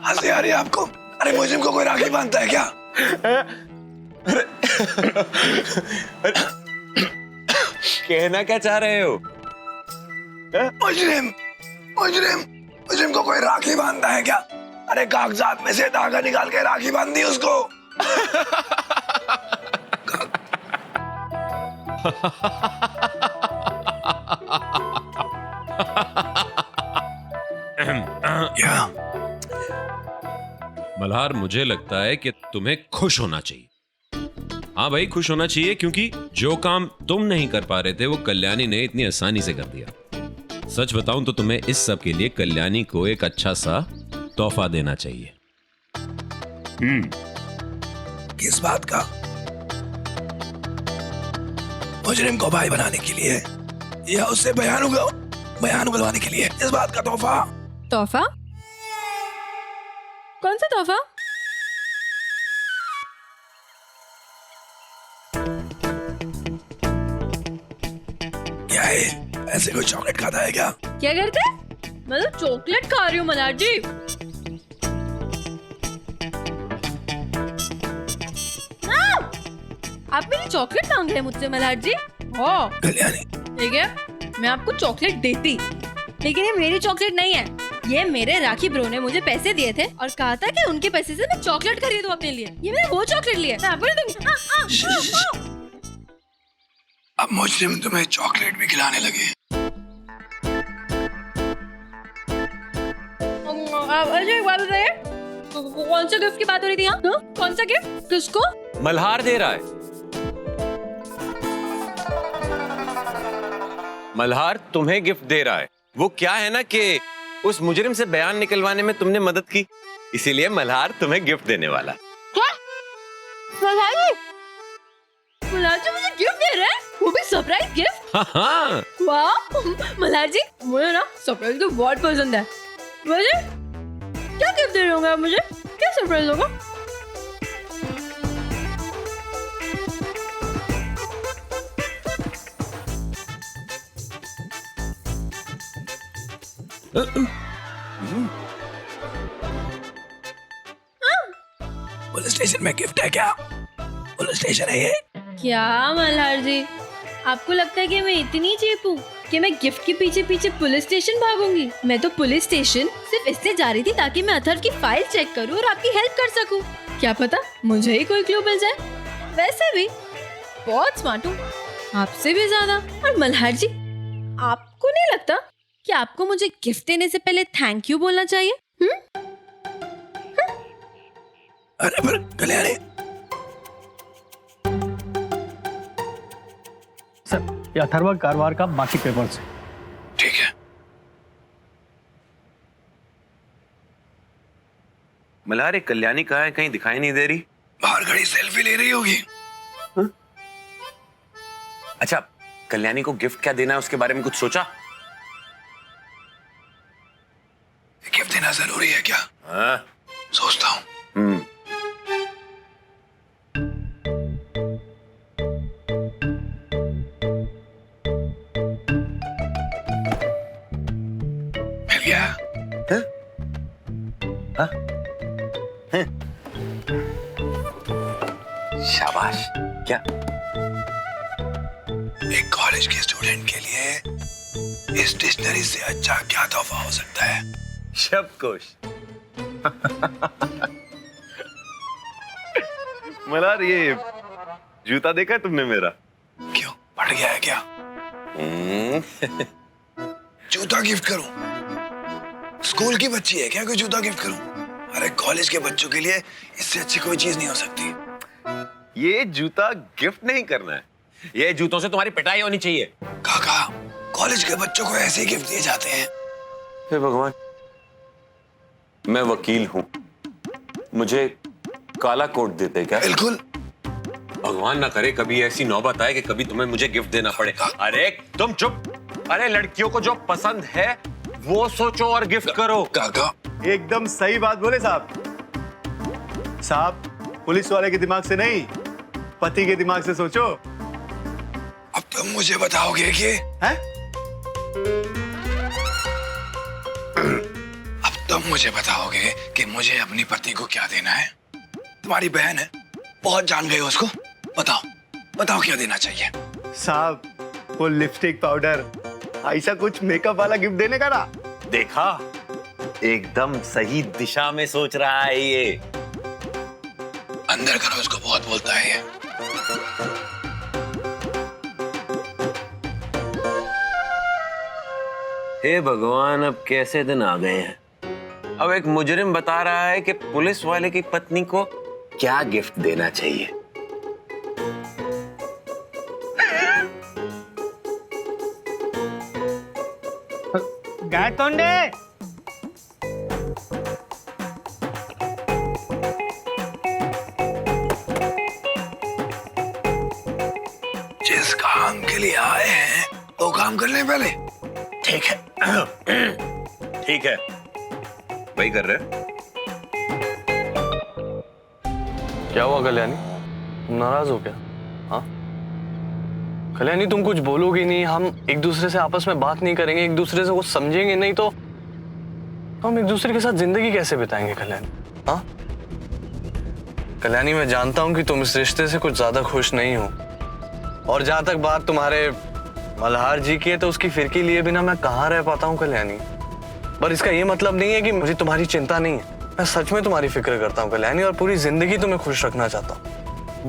हंसी आ रही है आपको? अरे मुझे को कोई राखी बांधता है क्या? कहना क्या चाह रहे हो? मुजरिम मुजरिम मुजरिम को कोई राखी बांधता है क्या? अरे कागजात में से धागा निकाल के राखी बांध दी उसको। क्या? मल्हार, मुझे लगता है कि तुम्हें खुश होना चाहिए। हाँ भाई, खुश होना चाहिए, क्योंकि जो काम तुम नहीं कर पा रहे थे वो कल्याणी ने इतनी आसानी से कर दिया। सच बताऊं तो तुम्हें इस सब के लिए कल्याणी को एक अच्छा सा तोहफा देना चाहिए। किस बात का? मुजरिम को भाई बनाने के लिए या उससे बयान उगलवाने के लिए? इस बात का तोहफा? तोहफा? कौन सा तोहफा? क्या है? ऐसे कोई चॉकलेट खाता है क्या? क्या करते? मैं तो चॉकलेट खा रही हूँ मल्हार जी। आप मेरी चॉकलेट मांग रहे हैं मुझसे मल्हार जी? ओ कल्याणी, ठीक है, मैं आपको चॉकलेट देती, लेकिन ये मेरी चॉकलेट नहीं है। ये मेरे राखी ब्रो ने मुझे पैसे दिए थे और कहा था कि उनके पैसे से मैं चॉकलेट खरीदूं अपने लिए। ये मैंने वो चॉकलेट ली है, मैं आपको नहीं दूंगी। अब मुजरिम तुम्हें चॉकलेट भी खिलाने लगे। अजय, एक बात बताइए, कौन सा गिफ्ट की बात हो रही थी यहाँ? कौन सा गिफ्ट? किसको? मल्हार दे रहा है। मल्हार तुम्हें गिफ्ट दे रहा है। वो क्या है ना कि उस मुजरिम से बयान निकलवाने में तुमने मदद की, इसीलिए मल्हार तुम्हें गिफ्ट देने वाला। क्या? मल्हार जी? मल्हार जी मुझे गिफ्ट दे रहे हैं, वो भी सरप्राइज गिफ्ट? हाँ। वाह मल्हार जी, मुझे ना सरप्राइज गिफ्ट बहुत पसंद है। मुझे क्या गिफ्ट दे रहे होंगे आप मुझे? क्या सरप्राइज होगा? पुलिस स्टेशन में गिफ्ट है क्या? पुलिस स्टेशन है ये? क्या मल्हार जी, आपको लगता है कि मैं इतनी चीप हूँ कि मैं गिफ्ट के पीछे पीछे पुलिस स्टेशन भागूंगी? मैं तो पुलिस स्टेशन सिर्फ इसलिए जा रही थी ताकि मैं अथर्व की फाइल चेक करूँ और आपकी हेल्प कर सकूँ। क्या पता मुझे ही कोई क्लू मिल जाए। वैसे भी बहुत स्मार्ट हूँ, आपसे भी ज्यादा। और मल्हार जी, आपको नहीं लगता कि आपको मुझे गिफ्ट देने से पहले थैंक यू बोलना चाहिए? अरे पर कल्याणी, सर, ये अथर्व कारवार का बाकी पेपर्स है। ठीक है। मल्हार, एक कल्याणी कहाँ है? कहीं दिखाई नहीं दे रही। बाहर खड़ी सेल्फी ले रही होगी। अच्छा, कल्याणी को गिफ्ट क्या देना है उसके बारे में कुछ सोचा? गिफ्ट देना जरूरी है क्या? हाँ। सोचता हूँ। मिल गया? शाबाश। क्या? एक कॉलेज के स्टूडेंट के लिए इस डिक्शनरी से अच्छा क्या तोहफा हो सकता है? शब्दकोश। मल्हार, ये जूता देखा तुमने मेरा? क्यों, फट गया है क्या? जूता गिफ्ट करूं? स्कूल की बच्ची है क्या कोई जूता गिफ्ट करूं? अरे कॉलेज के बच्चों के लिए इससे अच्छी कोई चीज नहीं हो सकती। ये जूता गिफ्ट नहीं करना है, ये जूतों से तुम्हारी पिटाई होनी चाहिए। काका, कॉलेज के बच्चों को ऐसे ही गिफ्ट दिए जाते हैं। हे भगवान, मैं वकील हूं, मुझे काला कोट देते क्या? बिल्कुल। भगवान ना करे कभी ऐसी नौबत आए कि कभी तुम्हें मुझे गिफ्ट देना पड़े। अरे तुम चुप। अरे लड़कियों को जो पसंद है वो सोचो और गिफ्ट करो। काका, एकदम सही बात बोले साहब। साहब, पुलिस वाले के दिमाग से नहीं, पति के दिमाग से सोचो। अब तुम मुझे बताओगे कि हैं? अब तुम मुझे बताओगे कि मुझे अपनी पत्नी को क्या देना है? तुम्हारी बहन है, बहुत जान गई हो उसको। बताओ बताओ क्या देना चाहिए? साहब वो लिपस्टिक पाउडर ऐसा कुछ मेकअप वाला गिफ्ट देने का ना। देखा, एकदम सही दिशा में सोच रहा है ये। अंदर करो उसको, बहुत बोलता है ये। हे भगवान, अब कैसे दिन आ गए हैं। अब एक मुजरिम बता रहा है कि पुलिस वाले की पत्नी को क्या गिफ्ट देना चाहिए। गायतोंडे जिस काम के लिए आए हैं वो काम कर लें पहले। ठीक है ठीक है, वही कर रहे हैं। क्या हुआ कल्याणी, तुम नाराज हो क्या? हाँ कल्याणी, तुम कुछ बोलोगी नहीं, हम एक दूसरे से आपस में बात नहीं करेंगे, एक दूसरे से कुछ समझेंगे नहीं तो हम एक दूसरे के साथ जिंदगी कैसे बिताएंगे कल्याणी? हाँ कल्याणी, मैं जानता हूं कि तुम इस रिश्ते से कुछ ज्यादा खुश नहीं हो, और जहां तक बात तुम्हारे मल्हार जी की है तो उसकी फिरकी लिए बिना मैं कहाँ रह पाता हूँ कल्याणी। पर इसका ये मतलब नहीं है कि मुझे तुम्हारी चिंता नहीं है। मैं सच में तुम्हारी फिक्र करता हूँ कल्याणी, और पूरी जिंदगी तुम्हें खुश रखना चाहता हूँ।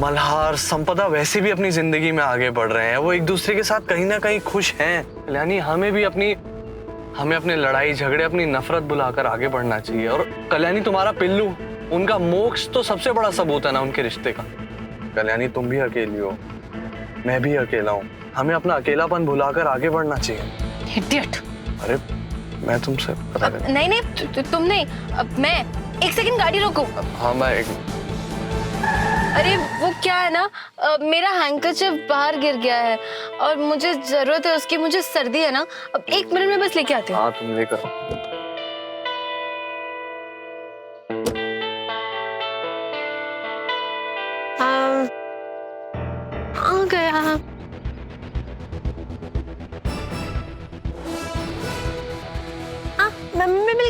मल्हार, संपदा वैसे भी अपनी जिंदगी में आगे बढ़ रहे हैं, वो एक दूसरे के साथ कहीं ना कहीं खुश हैं कल्याणी। हमें अपने लड़ाई झगड़े, अपनी नफरत बुलाकर आगे बढ़ना चाहिए। और कल्याणी, तुम्हारा पिल्लू, उनका मोक्ष तो सबसे बड़ा सबूत है ना उनके रिश्ते का। कल्याणी, तुम भी अकेली हो, मैं भी अकेला हूँ, हमें अपना अकेलापन भुलाकर आगे बढ़ना चाहिए। इडियट। अरे मैं तुमसे पता कर... नहीं तुम नहीं, मैं एक सेकंड गाड़ी रोको। हाँ मैं एक... अरे वो क्या है ना, मेरा हैंकरचिफ बाहर गिर गया है और मुझे जरूरत है उसकी, मुझे सर्दी है ना। अब 1 मिनट में बस लेके आती हूँ। हाँ तुम लेकर।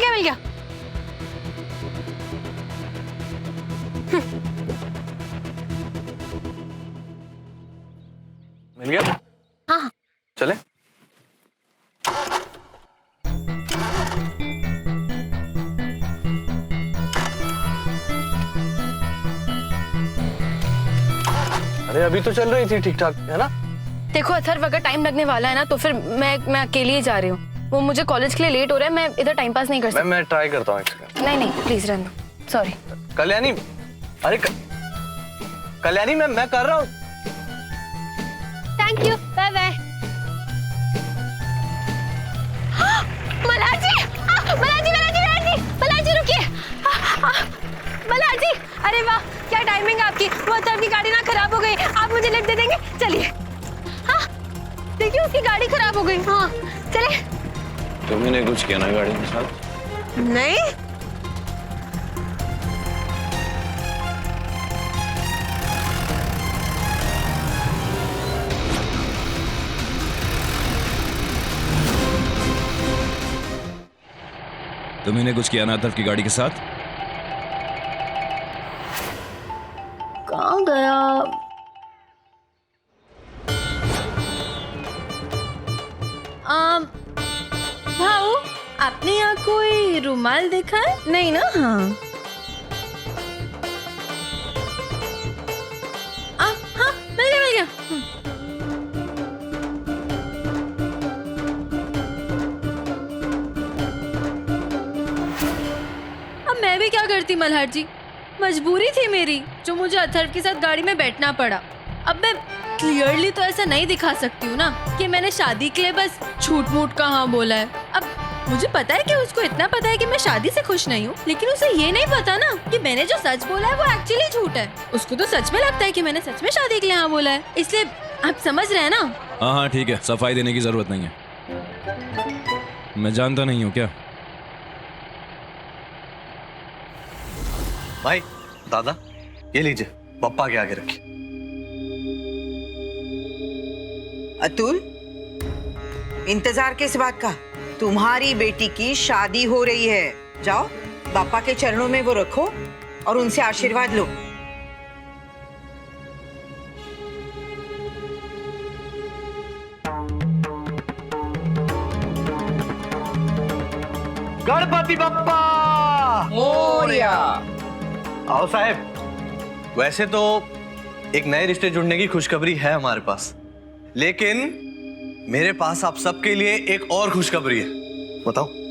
आ गया। मिल गया। मिल गया? हाँ चले। अरे अभी तो चल रही थी ठीक ठाक, है ना? देखो अथर्व, अगर टाइम लगने वाला है ना तो फिर मैं अकेली ही जा रही हूँ। वो मुझे कॉलेज के लिए लेट हो रहा है, मैं इधर टाइम पास नहीं कर सकती। मैं ट्राई करता हूँ एक सेकंड। नहीं प्लीज रहने दो, सॉरी। कल्याणी, अरे कल्याणी, मैं कर रहा हूँ। Thank you, bye bye. Malhar ji रुकिए। मल्हार जी, अरे वाह क्या टाइमिंग है आपकी। वो अथर्व की गाड़ी ना खराब हो गई, आप मुझे लिफ्ट दे देंगे? चलिए। हाँ देखिए उसकी गाड़ी खराब हो गई। हाँ चले। तुमने कुछ किया ना गाड़ी के साथ? नहीं। तुमने कुछ किया ना अथर्व की गाड़ी के साथ? कहाँ गया? भाऊ, आपने यहाँ कोई रुमाल देखा है? नहीं ना? हाँ हाँ मिल गया। अब मैं भी क्या करती मल्हार जी, मजबूरी थी मेरी जो मुझे अथर्व के साथ गाड़ी में बैठना पड़ा। अब मैं क्लियरली तो ऐसा नहीं दिखा सकती हूँ ना कि मैंने शादी के लिए बस झूठ मूठ का हाँ बोला है। अब मुझे पता है कि उसको इतना पता है कि मैं शादी से खुश नहीं हूँ, लेकिन उसे ये नहीं पता ना कि मैंने जो सच बोला है वो एक्चुअली झूठ है। उसको तो सच में लगता है कि मैंने सच में शादी के लिए हाँ बोला है, इसलिए आप समझ रहे हैं ना? हाँ ठीक है, सफाई देने की जरूरत नहीं है। मैं जानता नहीं हूँ क्या? भाई दादा, ये लीजिए, पप्पा के आगे रखिए। अतुल, इंतजार किस बात का? तुम्हारी बेटी की शादी हो रही है। जाओ बापा के चरणों में वो रखो और उनसे आशीर्वाद लो। गणपति बप्पा मोरया। आओ साहब। वैसे तो एक नए रिश्ते जुड़ने की खुशखबरी है हमारे पास, लेकिन मेरे पास आप सबके लिए एक और खुशखबरी है। बताओ।